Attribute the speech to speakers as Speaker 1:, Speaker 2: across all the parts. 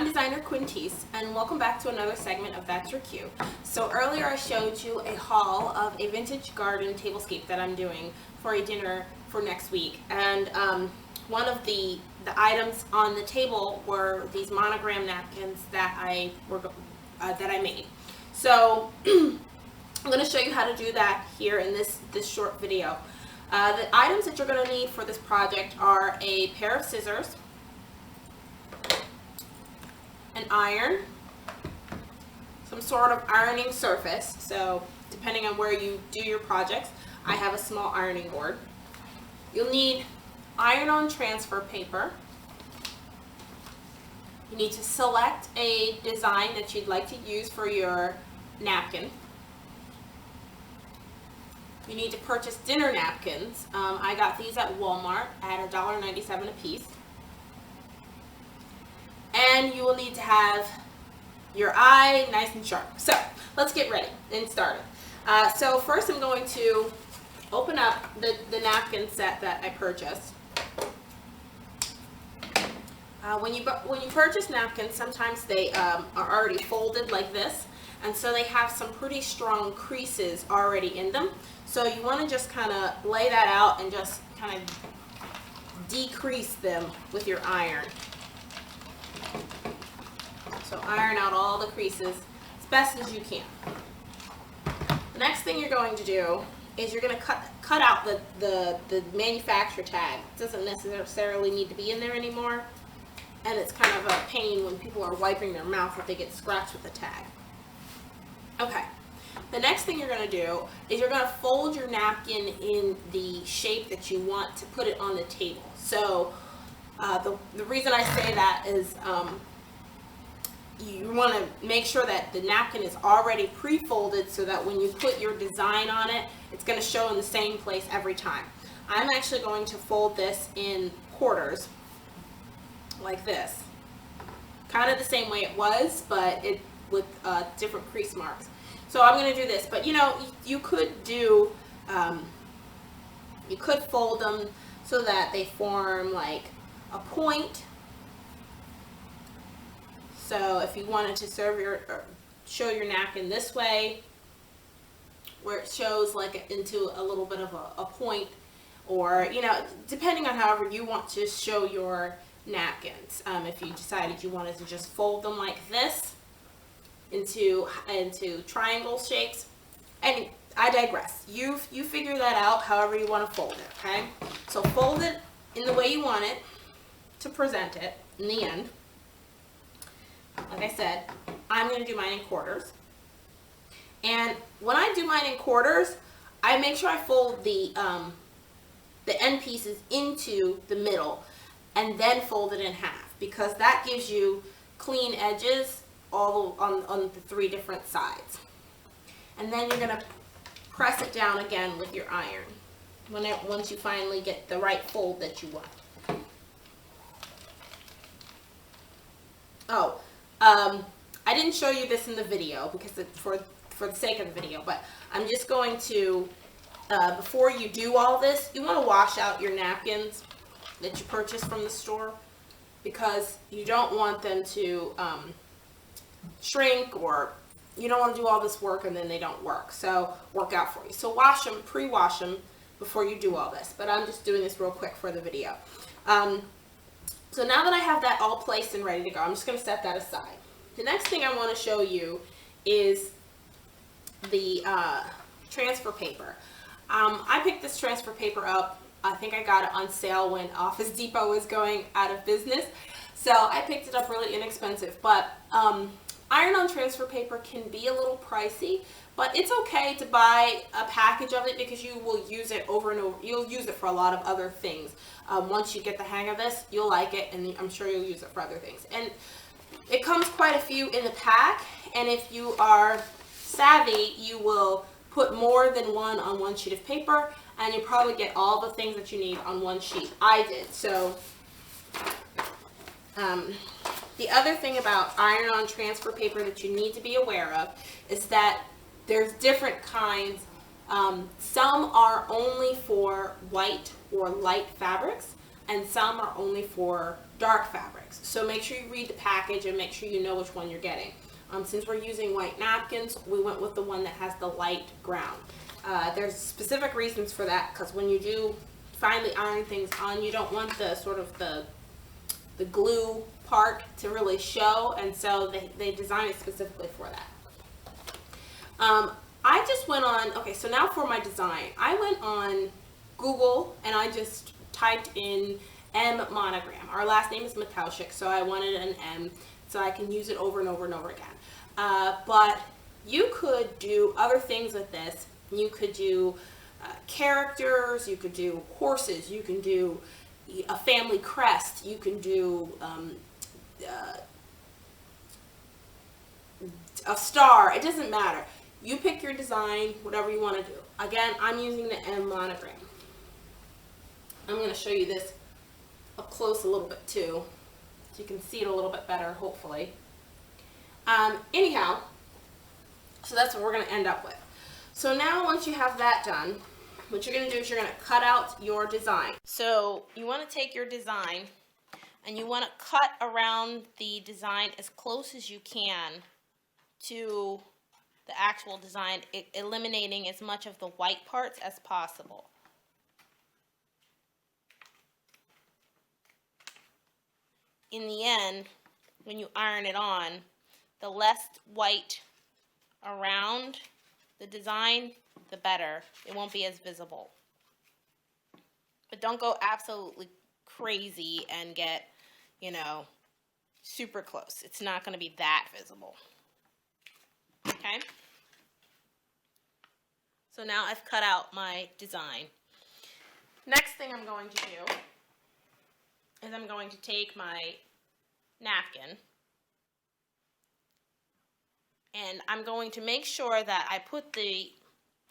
Speaker 1: I'm designer Quintice, and welcome back to another segment of That's Your Cue. So earlier I showed you a haul of a vintage garden tablescape that I'm doing for a dinner for next week, and one of the items on the table were these monogram napkins that I made. So I'm going to show you how to do that here in this short video. The items that you're going to need for this project are a pair of scissors, an iron, some sort of ironing surface. So depending on where you do your projects, I have a small ironing board. You'll need iron-on transfer paper. You need to select a design that you'd like to use for your napkin. You need to purchase dinner napkins. I got these at Walmart at $1.97 a piece. And you will need to have your eye nice and sharp. So let's get ready and started. So first I'm going to open up the napkin set that I purchased. When you purchase napkins, sometimes they are already folded like this, and so they have some pretty strong creases already in them. So you want to just kind of lay that out and just kind of decrease them with your iron. So iron out all the creases as best as you can. The next thing you're going to do is you're going to cut out the manufacturer tag. It doesn't necessarily need to be in there anymore, and it's kind of a pain when people are wiping their mouth if they get scratched with the tag. Okay, the next thing you're going to do is you're going to fold your napkin in the shape that you want to put it on the table. So the reason I say that is you want to make sure that the napkin is already pre-folded so that when you put your design on it, it's going to show in the same place every time. I'm actually going to fold this in quarters like this. Kind of the same way it was, but with different crease marks. So I'm going to do this, but you know, you could do, you could fold them so that they form like a point. So if you wanted to show your napkin this way, where it shows like into a little bit of a point, or you know, depending on however you want to show your napkins. If you decided you wanted to just fold them like this into triangle shapes, and I digress. You figure that out however you want to fold it. Okay, so fold it in the way you want it to present it in the end. Like I said, I'm going to do mine in quarters. And when I do mine in quarters, I make sure I fold the end pieces into the middle and then fold it in half, because that gives you clean edges all on the three different sides. And then you're going to press it down again with your iron once you finally get the right fold that you want. Oh, I didn't show you this in the video because for the sake of the video, but I'm just going to, before you do all this, you want to wash out your napkins that you purchased from the store, because you don't want them to shrink, or you don't want to do all this work and then they don't work out for you. So wash them, pre-wash them before you do all this, but I'm just doing this real quick for the video. So now that I have that all placed and ready to go, I'm just going to set that aside. The next thing I want to show you is the transfer paper. I picked this transfer paper up. I think I got it on sale when Office Depot was going out of business. So I picked it up really inexpensive. But iron-on transfer paper can be a little pricey, but it's okay to buy a package of it because you will use it over and over. You'll use it for a lot of other things. Once you get the hang of this, you'll like it, and I'm sure you'll use it for other things. And it comes quite a few in the pack, and if you are savvy, you will put more than one on one sheet of paper, and you probably get all the things that you need on one sheet. I did. So the other thing about iron-on transfer paper that you need to be aware of is that there's different kinds. Some are only for white or light fabrics, and some are only for dark fabrics. So make sure you read the package and make sure you know which one you're getting. Since we're using white napkins, we went with the one that has the light ground. There's specific reasons for that, because when you do finally iron things on, you don't want the sort of the glue part to really show, and so they designed it specifically for that. I just went on, okay, so now for my design, I went on Google and I just typed in M Monogram. Our last name is Mataushik, so I wanted an M so I can use it over and over and over again. But you could do other things with this. You could do characters, you could do horses, you can do a family crest, you can do a star. It doesn't matter. You pick your design, whatever you want to do. Again, I'm using the M Monogram. I'm going to show you this up close a little bit too, so you can see it a little bit better, hopefully. Anyhow, so that's what we're going to end up with. So now once you have that done, what you're going to do is you're going to cut out your design. So you want to take your design and you want to cut around the design as close as you can to the actual design, eliminating as much of the white parts as possible. In the end, when you iron it on, the less white around the design, the better. It won't be as visible. But don't go absolutely crazy and get, you know, super close. It's not going to be that visible. Okay? So now I've cut out my design. Next thing I'm going to do is I'm going to take my napkin and I'm going to make sure that I put the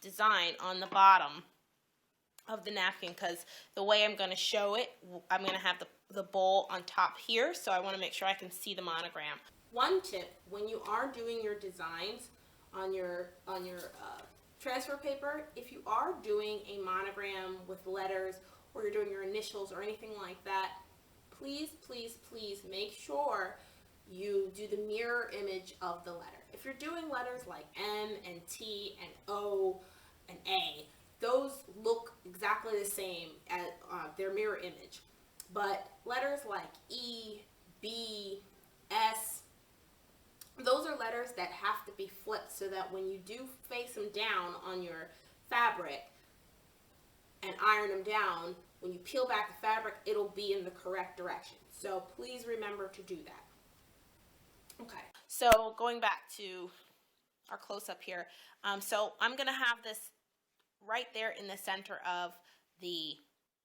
Speaker 1: design on the bottom of the napkin, because the way I'm going to show it, I'm going to have the bowl on top here, so I want to make sure I can see the monogram. One tip, when you are doing your designs on your transfer paper, if you are doing a monogram with letters, or you're doing your initials or anything like that, please, please, please make sure you do the mirror image of the letter. If you're doing letters like M and T and O and A, those look exactly the same as their mirror image. But letters like E, B, S, those are letters that have to be flipped so that when you do face them down on your fabric and iron them down, when you peel back the fabric, it'll be in the correct direction. So please remember to do that. Okay, so going back to our close-up here, so I'm going to have this right there in the center of the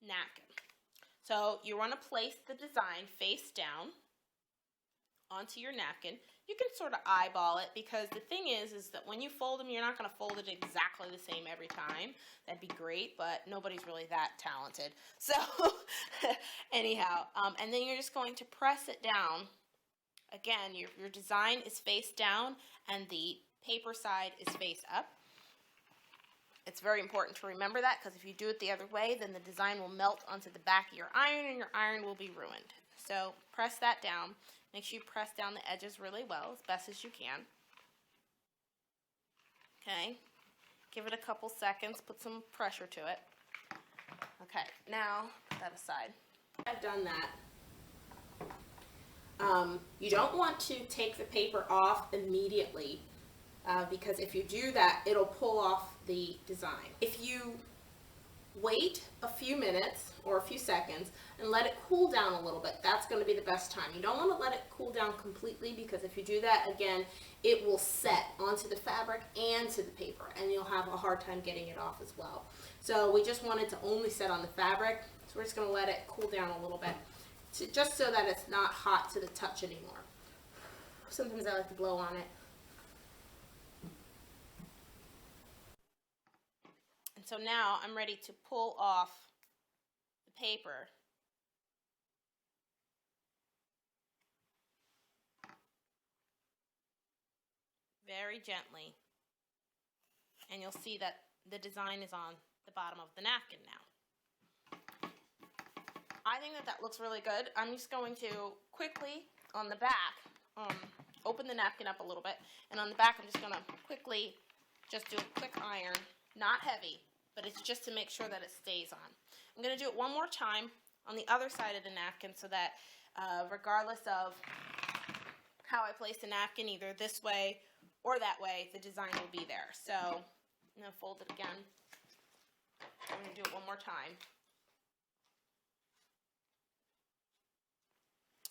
Speaker 1: napkin. So you want to place the design face down onto your napkin. You can sort of eyeball it, because the thing is that when you fold them, you're not going to fold it exactly the same every time. That'd be great, but nobody's really that talented. So anyhow, and then you're just going to press it down. Again, your design is face down and the paper side is face up. It's very important to remember that, because if you do it the other way, then the design will melt onto the back of your iron and your iron will be ruined. So press that down. Make sure you press down the edges really well, as best as you can. Okay, give it a couple seconds, put some pressure to it. Okay, now put that aside. I've done that. You don't want to take the paper off immediately, because if you do that, it'll pull off the design. If you wait a few minutes or a few seconds and let it cool down a little bit, that's going to be the best time. You don't want to let it cool down completely, because if you do that, again, it will set onto the fabric and to the paper, and you'll have a hard time getting it off as well. So we just want it to only set on the fabric, so we're just going to let it cool down a little bit, just so that it's not hot to the touch anymore. Sometimes I like to blow on it. And so now I'm ready to pull off the paper. Very gently. And you'll see that the design is on the bottom of the napkin now. I think that looks really good. I'm just going to quickly, on the back, open the napkin up a little bit, and on the back I'm just going to quickly just do a quick iron, not heavy, but it's just to make sure that it stays on. I'm going to do it one more time on the other side of the napkin so that regardless of how I place the napkin, either this way or that way, the design will be there. So I'm going to fold it again. I'm going to do it one more time.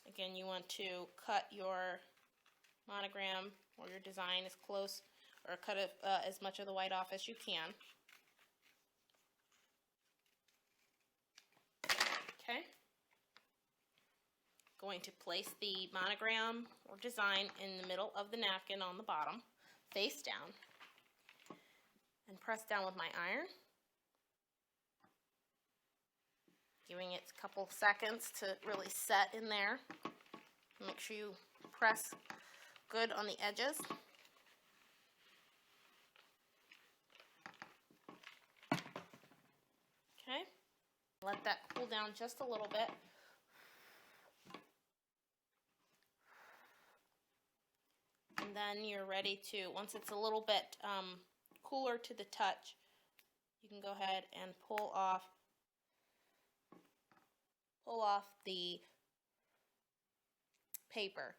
Speaker 1: Again, you want to cut your monogram or your design as close, or cut as much of the white off as you can. Okay. Going to place the monogram or design in the middle of the napkin on the bottom, face down, and press down with my iron, giving it a couple seconds to really set in there. Make sure you press good on the edges. Okay, let that cool down just a little bit. And then you're ready to, once it's a little bit cooler to the touch, you can go ahead and pull off the paper.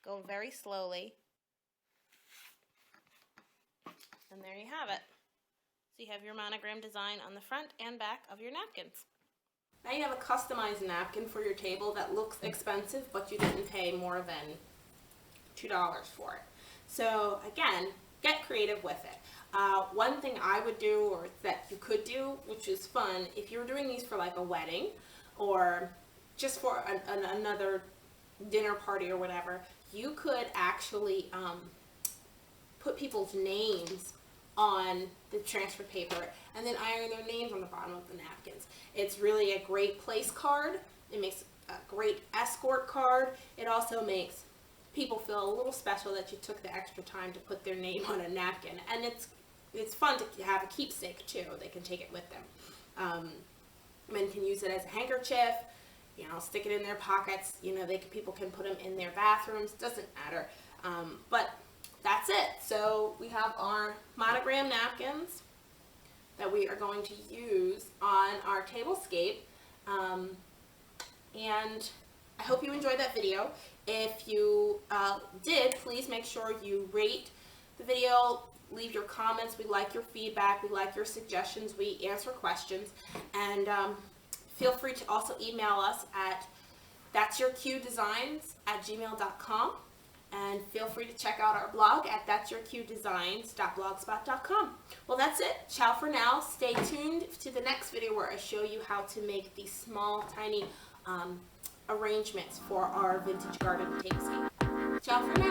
Speaker 1: Go very slowly. And there you have it. So you have your monogram design on the front and back of your napkins. Now you have a customized napkin for your table that looks expensive, but you didn't pay more than $2 for it. So again, get creative with it. One thing I would do, or that you could do, which is fun, if you're doing these for like a wedding or just for another dinner party or whatever, you could actually put people's names on the transfer paper and then iron their names on the bottom of the napkins. It's really a great place card. It makes a great escort card. It also makes people feel a little special that you took the extra time to put their name on a napkin, and it's fun to have a keepsake too. They can take it with them. Men can use it as a handkerchief, you know, stick it in their pockets. You know, people can put them in their bathrooms. Doesn't matter. But that's it. So we have our monogram napkins that we are going to use on our tablescape. And I hope you enjoyed that video. If you did, please make sure you rate the video, leave your comments. We like your feedback. We like your suggestions. We answer questions. And feel free to also email us at thatsyourcuedesigns@gmail.com. And feel free to check out our blog at thatsyourcuedesigns.blogspot.com. Well, that's it. Ciao for now. Stay tuned to the next video where I show you how to make these small, tiny arrangements for our vintage garden tablescape. Ciao for now.